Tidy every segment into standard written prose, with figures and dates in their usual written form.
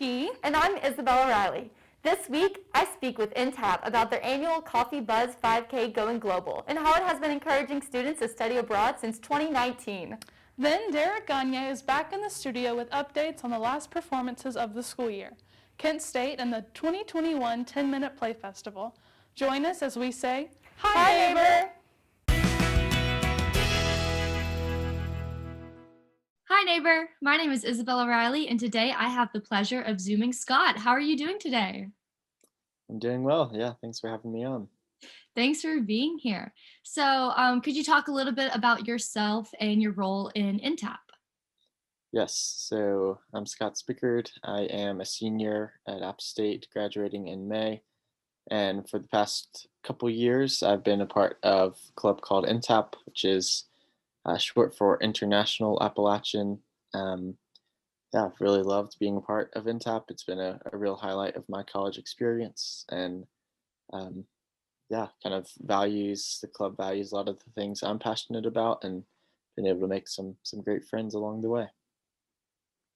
Nikki. And I'm Isabella Riley. This week, I speak with NTAP about their annual Coffee Buzz 5K Going Global and how it has been encouraging students to study abroad since 2019. Then Derek Gagne is back in the studio with updates on the last performances of the school year, Kent State and the 2021 10-Minute Play Festival. Join us as we say, Hi, neighbor! Hi neighbor, my name is Isabella Riley and today I have the pleasure of Zooming Scott. How are you doing today? I'm doing well. Yeah, thanks for having me on. Thanks for being here. So could you talk a little bit about yourself and your role in InTapp? Yes, so I'm Scott Spickard. I am a senior at App State, graduating in May. And for the past couple years, I've been a part of a club called InTapp, which is short for International Appalachian. Yeah, I've really loved being a part of InTapp. It's been a real highlight of my college experience, and um, yeah, kind of the club values a lot of the things I'm passionate about, and been able to make some great friends along the way.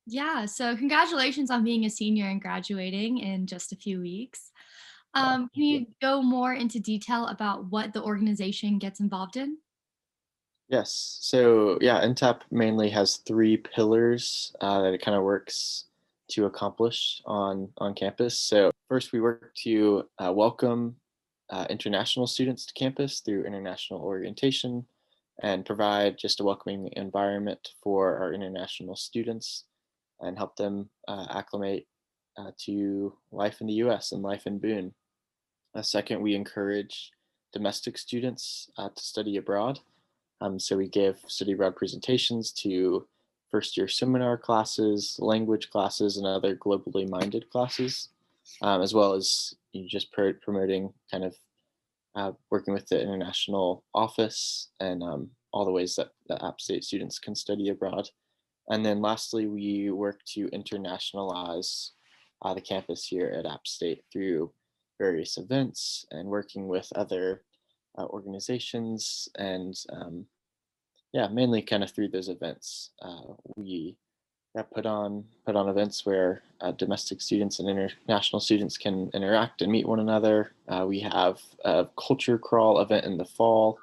Yeah, so congratulations on being a senior and graduating in just a few weeks. Can you go more into detail about what the organization gets involved in? Yes. So yeah, NTAP mainly has three pillars that it kind of works to accomplish on campus. So first, we work to welcome international students to campus through international orientation and provide just a welcoming environment for our international students and help them acclimate to life in the U.S. and life in Boone. Second, we encourage domestic students to study abroad. So we give study abroad presentations to first year seminar classes, language classes, and other globally minded classes, as well as just promoting kind of working with the international office and all the ways that App State students can study abroad. And then lastly, we work to internationalize the campus here at App State through various events and working with other organizations and yeah, mainly kind of through those events. We put on events where domestic students and international students can interact and meet one another. We have a culture crawl event in the fall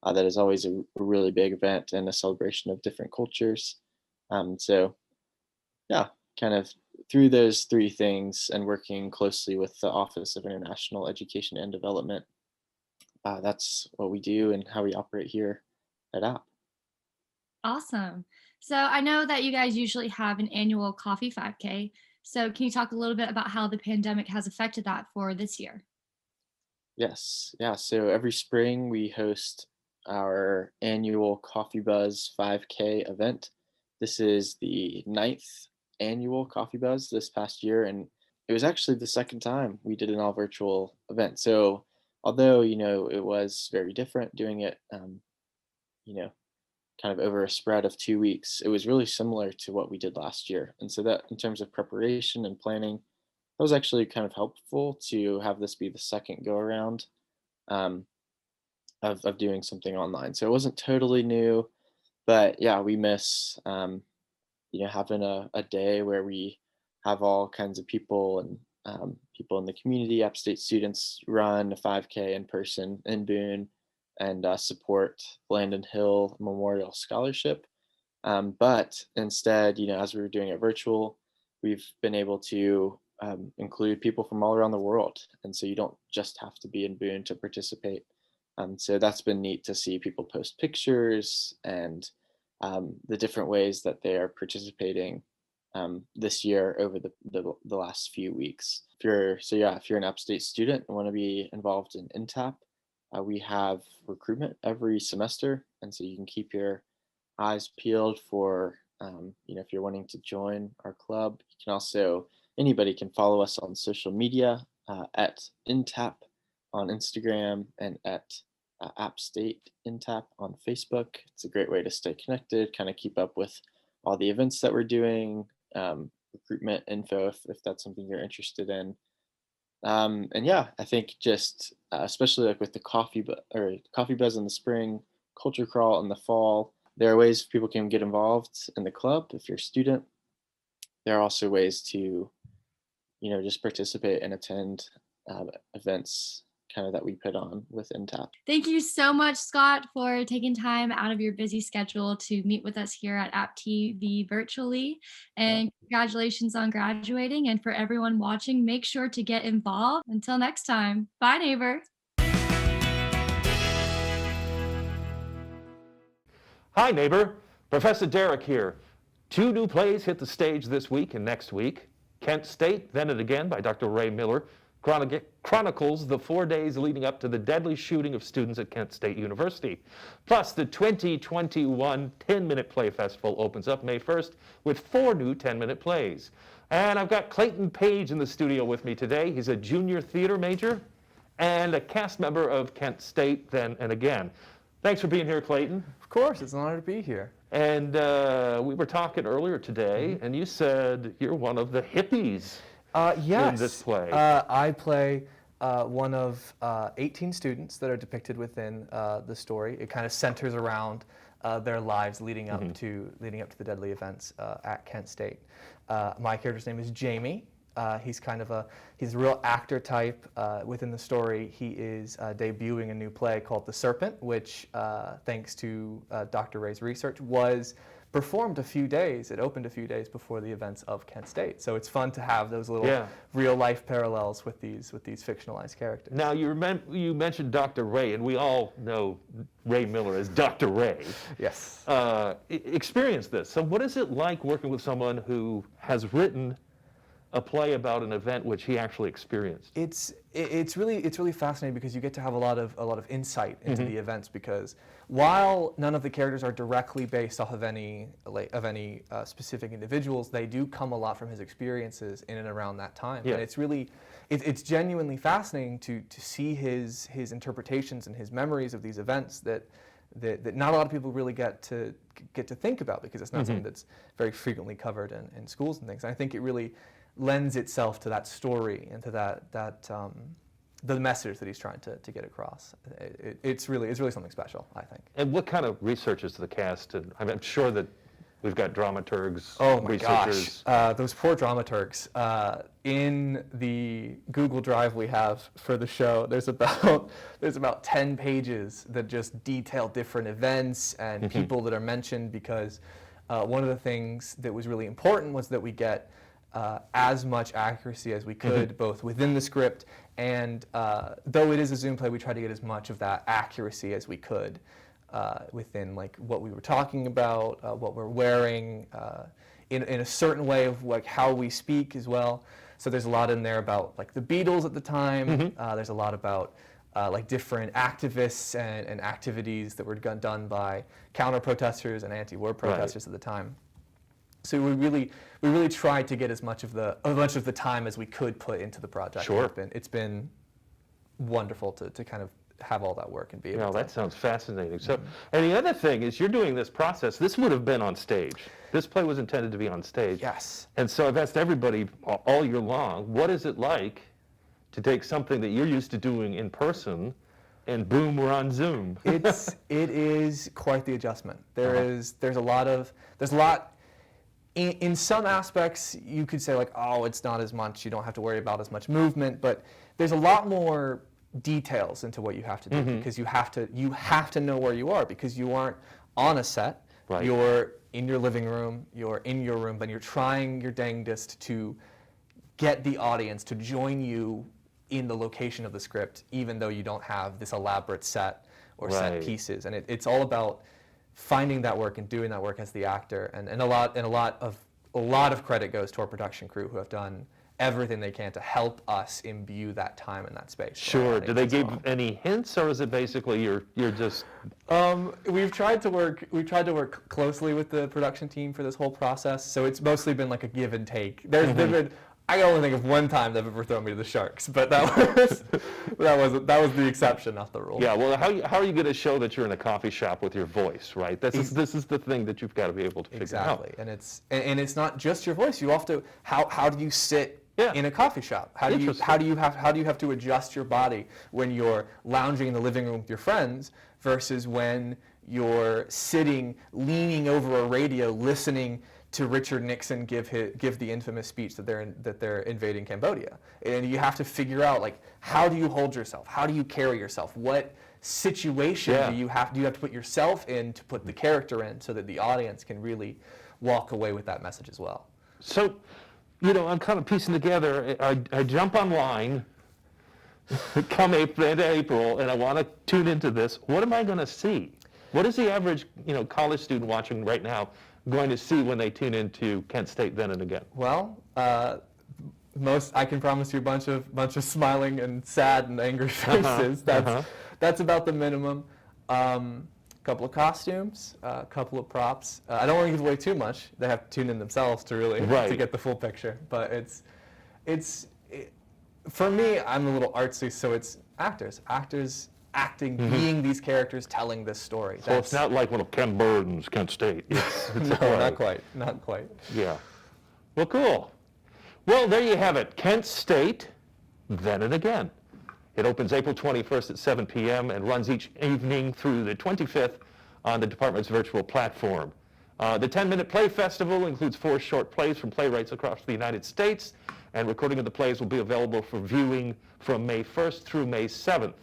that is always a really big event and a celebration of different cultures. So yeah, kind of through those three things and working closely with the Office of International Education and Development, that's what we do and how we operate here at App. Awesome. So I know that you guys usually have an annual coffee 5K. So can you talk a little bit about how the pandemic has affected that for this year? Yes, yeah. So every spring we host our annual Coffee Buzz 5K event. This is the ninth annual Coffee Buzz this past year, and it was actually the second time we did an all virtual event. So although it was very different doing it, you know, kind of over a spread of 2 weeks, it was really similar to what we did last year. And so that in terms of preparation and planning, that was actually kind of helpful to have this be the second go around um, of doing something online. So it wasn't totally new, but yeah, we miss having a day where we have all kinds of people and people in the community, upstate students run a 5K in person in Boone and support Landon Hill Memorial Scholarship. But instead, as we were doing it virtual, we've been able to include people from all around the world. And so you don't just have to be in Boone to participate. So that's been neat to see people post pictures and the different ways that they are participating this year over the last few weeks. If you're an upstate student and want to be involved in InTapp, we have recruitment every semester, and so you can keep your eyes peeled for if you're wanting to join our club. You can also anybody can follow us on social media at InTapp on Instagram and at App State InTapp on Facebook. It's a great way to stay connected, kind of keep up with all the events that we're doing, recruitment info if that's something you're interested in. And yeah, I think just especially like with the coffee buzz in the spring, culture crawl in the fall, there are ways people can get involved in the club if you're a student. There are also ways to just participate and attend events kind of that we put on with NTAP. Thank you so much, Scott, for taking time out of your busy schedule to meet with us here at App TV virtually. And congratulations on graduating. And for everyone watching, make sure to get involved. Until next time, bye, neighbor. Hi, neighbor. Professor Derek here. 2 new plays hit the stage this week and next week. Kent State, Then and Again by Dr. Ray Miller, chronicles the 4 days leading up to the deadly shooting of students at Kent State University. Plus, the 2021 10-Minute Play Festival opens up May 1st with 4 new 10-minute plays. And I've got Clayton Page in the studio with me today. He's a junior theater major and a cast member of Kent State, Then and Again. Thanks for being here, Clayton. Of course, it's an honor to be here. And we were talking earlier today, and you said you're one of the hippies. Yes. In this play. I play one of 18 students that are depicted within the story. It kind of centers around their lives leading up to the deadly events at Kent State. My character's name is Jamie. He's a real actor type within the story. He is debuting a new play called The Serpent, which, thanks to Dr. Ray's research, was performed it opened a few days before the events of Kent State. So it's fun to have those little real life parallels with these fictionalized characters. Now you mentioned Dr. Ray, and we all know Ray Miller as Dr. Ray. Yes. Experience this. So what is it like working with someone who has written a play about an event which he actually experienced? It's really fascinating because you get to have a lot of insight into the events, because while none of the characters are directly based off of any specific individuals, they do come a lot from his experiences in and around that time. Yeah. And it's genuinely fascinating to see his interpretations and his memories of these events that not a lot of people really get to think about, because it's not something that's very frequently covered in schools and things. And I think it really lends itself to that story and to the message that he's trying to get across. It's really something special, I think. And what kind of research is the cast? And I'm sure that we've got dramaturgs, oh my researchers. Gosh, those poor dramaturgs. In the Google Drive we have for the show, there's about 10 pages that just detail different events and people that are mentioned, because one of the things that was really important was that we get as much accuracy as we could, both within the script and, though it is a Zoom play, we try to get as much of that accuracy as we could within like what we were talking about, what we're wearing, in a certain way of like how we speak as well. So there's a lot in there about like the Beatles at the time. There's a lot about like different activists and activities that were done by counter-protesters and anti-war protesters at the time. So we really tried to get as much of the time as we could put into the project. Sure. It's been wonderful to kind of have all that work and be able to. That sounds fascinating. So, and the other thing is, you're doing this process. This would have been on stage. This play was intended to be on stage. Yes. And so I've asked everybody all year long, what is it like to take something that you're used to doing in person, and boom, we're on Zoom? It is quite the adjustment. There's a lot. In some aspects, you could say like, oh, it's not as much. You don't have to worry about as much movement, but there's a lot more details into what you have to do, because you have to know where you are, because you aren't on a set. Right. You're in your living room. You're in your room, but you're trying your dangest to get the audience to join you in the location of the script, even though you don't have this elaborate set or set pieces. And it's all about finding that work and doing that work as the actor, and a lot of credit goes to our production crew, who have done everything they can to help us imbue that time and that space. Sure. Do they give any hints, or is it basically you're just? We've tried to work closely with the production team for this whole process, so it's mostly been like a give and take. There's been. I can only think of one time they've ever thrown me to the sharks, but that was the exception, not the rule. Yeah. Well, how are you going to show that you're in a coffee shop with your voice, right? This is the thing that you've got to be able to figure out. Exactly, and it's not just your voice. You have to. How do you sit in a coffee shop? How do you have to adjust your body when you're lounging in the living room with your friends versus when you're sitting, leaning over a radio, listening to Richard Nixon give the infamous speech that they're invading Cambodia. And you have to figure out, like, how do you hold yourself? How do you carry yourself? What situation do you have to put yourself in to put the character in so that the audience can really walk away with that message as well? So, I'm kind of piecing together. I jump online come April, and I want to tune into this. What am I going to see? What is the average, college student watching right now going to see when they tune into Kent State Then and Again? Well, I can promise you a bunch of smiling and sad and angry faces. That's about the minimum. Couple of costumes, a couple of props. I don't want to give away too much. They have to tune in themselves to really to get the full picture. But it's for me, I'm a little artsy, so it's actors acting, being these characters, telling this story. So it's not like one of Ken Burton's Kent State. No, not quite. Yeah. Well, cool. Well, there you have it. Kent State, Then and Again. It opens April 21st at 7 p.m. and runs each evening through the 25th on the department's virtual platform. The 10-minute play festival includes 4 short plays from playwrights across the United States, and recording of the plays will be available for viewing from May 1st through May 7th.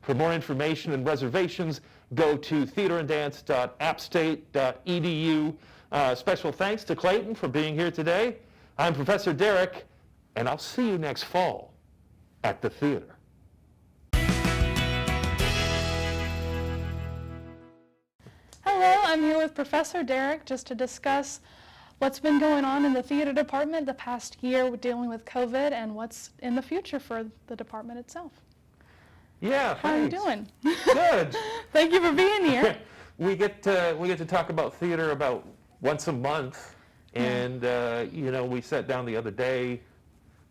For more information and reservations, go to theateranddance.appstate.edu. Special thanks to Clayton for being here today. I'm Professor Derek, and I'll see you next fall at the theater. Hello, I'm here with Professor Derek just to discuss what's been going on in the theater department the past year with dealing with COVID and what's in the future for the department itself. Yeah, How are you thanks. doing? Good. Thank you for being here. We get to talk about theater about once a month, and we sat down the other day,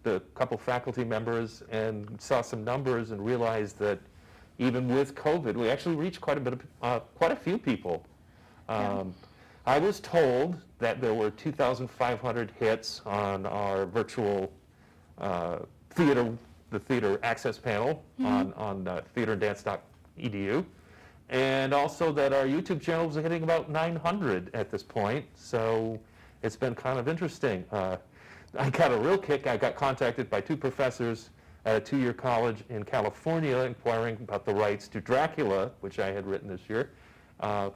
the couple faculty members, and saw some numbers and realized that even with COVID, we actually reached quite a few people. I was told that there were 2,500 hits on our virtual the theater access panel on theateranddance.edu, and also that our YouTube channels are hitting about 900 at this point, so it's been kind of interesting. I got a real kick. I got contacted by 2 professors at a 2-year college in California inquiring about the rights to Dracula, which I had written this year,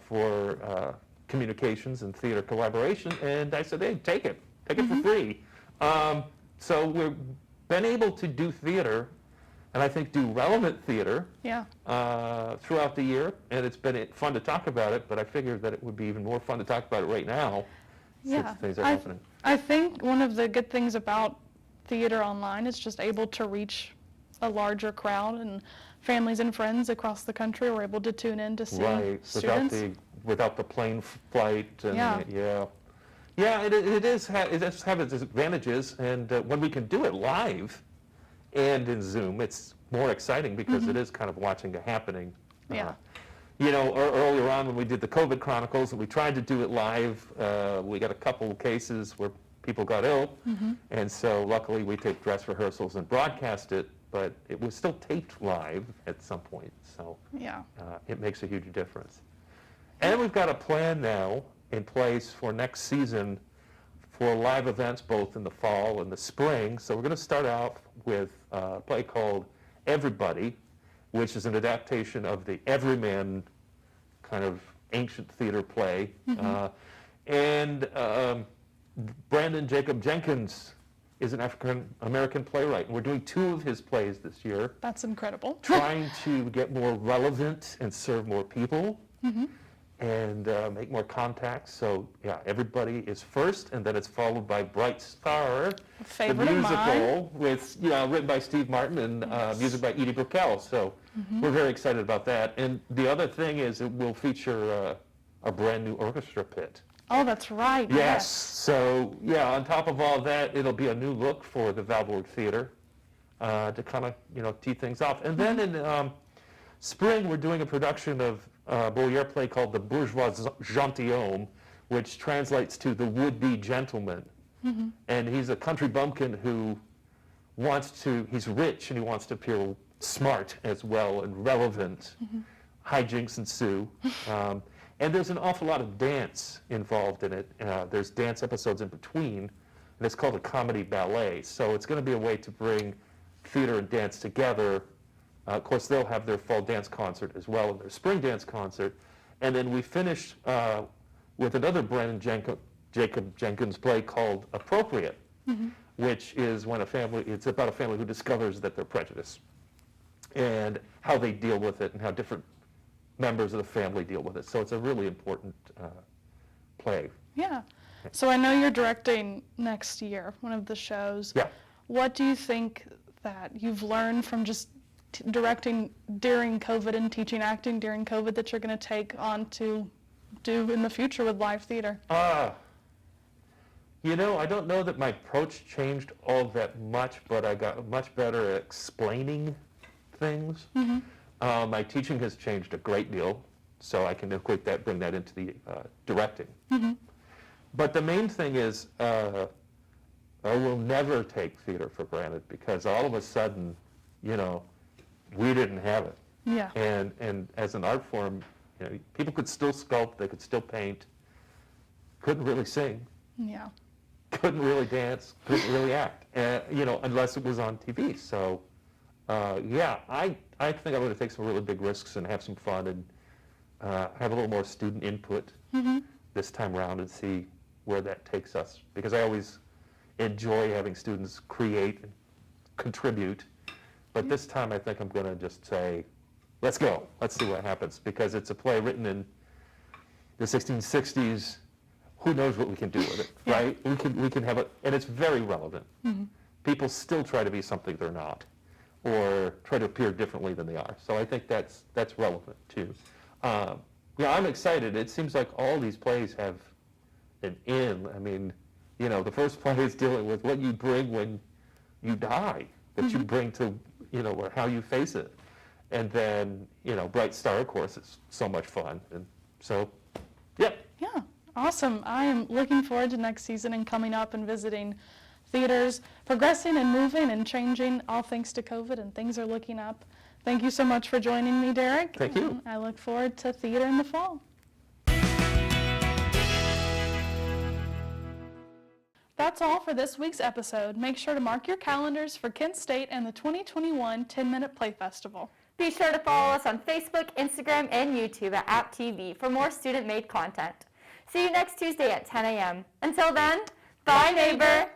for communications and theater collaboration, and I said, hey, take it for free. So we've been able to do theater, and I think do relevant theater throughout the year, and it's been fun to talk about it, but I figured that it would be even more fun to talk about it right now since things are happening. I think one of the good things about theater online is just able to reach a larger crowd, and families and friends across the country were able to tune in to see students. Without the plane flight, and it does have its advantages, and when we can do it live and in Zoom, it's more exciting because it is kind of watching a happening. Earlier on when we did the COVID Chronicles, and we tried to do it live, we got a couple cases where people got ill, and so luckily we take dress rehearsals and broadcast it, but it was still taped live at some point, so it makes a huge difference. And we've got a plan now in place for next season for live events both in the fall and the spring. So we're going to start out with a play called Everybody, which is an adaptation of the Everyman kind of ancient theater play. And Brandon Jacob Jenkins is an African-American playwright, and we're doing 2 of his plays this year. That's incredible. Trying to get more relevant and serve more people. And make more contacts. So Everybody is first, and then it's followed by Bright Star, the musical, with written by Steve Martin and music by Edie Brickell. So we're very excited about that. And the other thing is it will feature a brand new orchestra pit. Oh, that's right. Yes. So on top of all that, it'll be a new look for the Valborg Theater to kind of tee things off. And then in spring, we're doing a production of a Molière play called The Bourgeois Gentilhomme, which translates to The Would-Be Gentleman. And he's a country bumpkin who he's rich and he wants to appear smart as well and relevant. Hijinks ensue. And there's an awful lot of dance involved in it. There's dance episodes in between, and it's called a comedy ballet. So it's going to be a way to bring theater and dance together. Of course, they'll have their fall dance concert as well, and their spring dance concert. And then we finished with another Brandon Jacob Jenkins play called Appropriate, which is when it's about a family who discovers that they're prejudiced and how they deal with it and how different members of the family deal with it. So it's a really important play. Yeah. So I know you're directing next year, one of the shows. Yeah. What do you think that you've learned from just directing during COVID and teaching acting during COVID that you're going to take on to do in the future with live theater? You know, I don't know that my approach changed all that much, but I got much better at explaining things. My teaching has changed a great deal, so I can equate that, bring that into the directing. But the main thing is, I will never take theater for granted, because all of a sudden, you know, we didn't have it. Yeah. And as an art form, you know, people could still sculpt, they could still paint, couldn't really sing, Yeah. couldn't really dance, couldn't really act, you know, unless it was on TV. So, yeah, I think I'm going to take some really big risks and have some fun and have a little more student input this time around and see where that takes us. Because I always enjoy having students create and contribute. But this time I think I'm going to just say, let's go. Let's see what happens. Because it's a play written in the 1660s. Who knows what we can do with it, right? We can have it, and it's very relevant. People still try to be something they're not, or try to appear differently than they are. So I think that's relevant too. Yeah, I'm excited. It seems like all these plays have an end. I mean, you know, the first play is dealing with what you bring when you die, that you bring to, you know, or how you face it. And then, you know, Bright Star, of course, is so much fun. And so, yeah. Yeah. Awesome. I am looking forward to next season and coming up and visiting theaters, progressing and moving and changing, all thanks to COVID, and things are looking up. Thank you so much for joining me, Derek. Thank you. I look forward to theater in the fall. That's all for this week's episode. Make sure to mark your calendars for Kent State and the 2021 10-Minute Play Festival. Be sure to follow us on Facebook, Instagram, and YouTube at App TV for more student-made content. See you next Tuesday at 10 a.m. Until then, bye, neighbor.